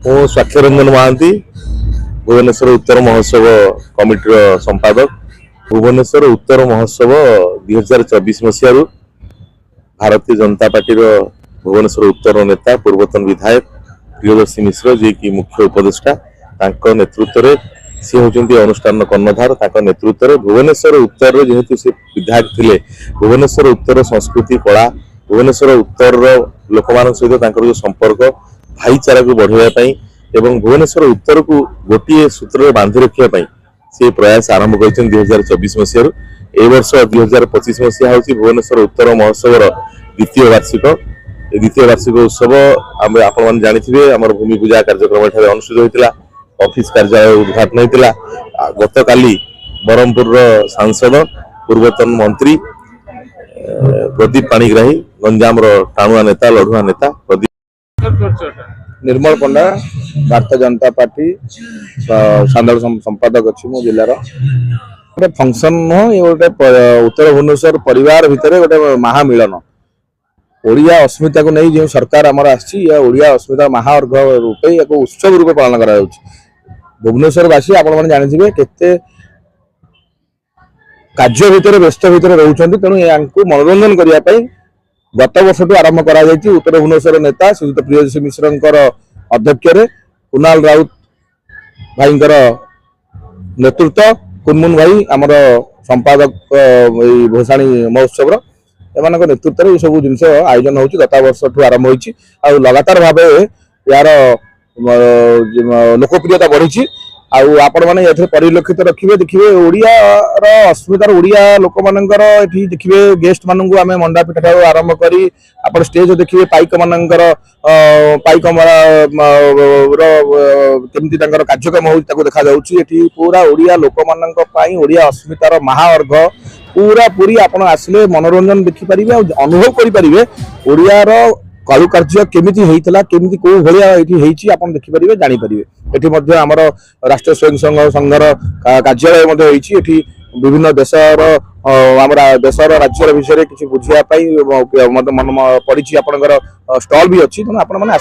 मु स्वाक्षरंजन महांती भुवनेश्वर उत्तर महोत्सव कमिटी संपादक। भुवनेश्वर उत्तर महोत्सव 2024 मसीह भारतीय जनता पार्टी भुवनेश्वर उत्तर नेता पूर्वतन विधायक प्रियदर्शी मिश्र जी की मुख्य उपदेष्टा नेतृत्व में सी होती अनुष्ठान कर्णधार नेतृत्व में भुवनेश्वर उत्तर जेहेतु से विधायक थे भुवनेश्वर उत्तर संस्कृति कला भुवनेश्वर उत्तर लोक सहित जो संपर्क भाईचारा को बढ़ाई एवं भुवनेश्वर उत्तर को गोटे सूत्र बांधि रखापी से प्रयास आरंभ कर 2024 मसीह वर्ष 2025 मसीहा हूँ भुवनेश्वर उत्तर महोत्सव द्वितीय वार्षिक उत्सव आप जानी आम भूमि पूजा कार्यक्रम अनुष्ठित होता ऑफिस कार्यालय उद्घाटन होता गत काली ब्रह्मपुर सांसद पूर्वतन मंत्री प्रदीप पाणिग्राही गंजाम टाणुआ नेता लढ़ुआ नेता प्रदीप निर्मल पंडा भारतीय जनता पार्टी साधारण संपादक अच्छी मो जिलार गोटे फंक्शन नुह ये गोटे उत्तर भुवनेश्वर परिवार भितर गोटे महामिलन ओडिया अस्मिता को नहीं जो सरकार आमर आडिया अस्मिता महाअर्घ रूपे एक उत्सव रूपे पालन करा भुवनेश्वरवासी आपण जानी केते कार्य भितर व्यस्त भितर रोचंती तेणु यांकु मनोरंजन करने गत वर्ष आरंभ करा उत्तर भुवनेश्वर नेता श्रीयुत प्रियदर्शी मिश्र अध्यक्ष कुणाल राउत भाई नेतृत्व कुनमुन भाई आमर संपादक भोसाणी महोत्सव एमान नेतृत्व में सब जिन आयोजन हो गत वर्ष आरंभ हो लगातार भाव यार लोकप्रियता बढ़ी आपण मैंने परिलक्षित रखिए देखिए ओडिया अस्मितार ओडिया लोक मानकर देखिए गेस्ट मानू आम मंडा पिठा ठार आरंभ करी आप स्टेज देखिए पाइक मानकर पाइक केमती कार्यक्रम हो देखा जाऊँगी पूरा ओडिया लोक मानी ओडिया अस्मितार महाअर्घ पूरा पूरी आप आसिले मनोरंजन देखिपारे अनुभव करें ओडियार कारुकार्य केमिति हेइतला केमिति को भलिया एठी हेइची आपण देखि परिबे जानि परिबे एठी मध्ये हमर राष्ट्रीय स्वयं संघर कार्यालय मध्ये हेइची एठी विभिन्न देशर हमर देशर राज्यर विषय रे किछि बुझिया पई मन पडिची आपनकर स्टॉल भी अछि त आपण माने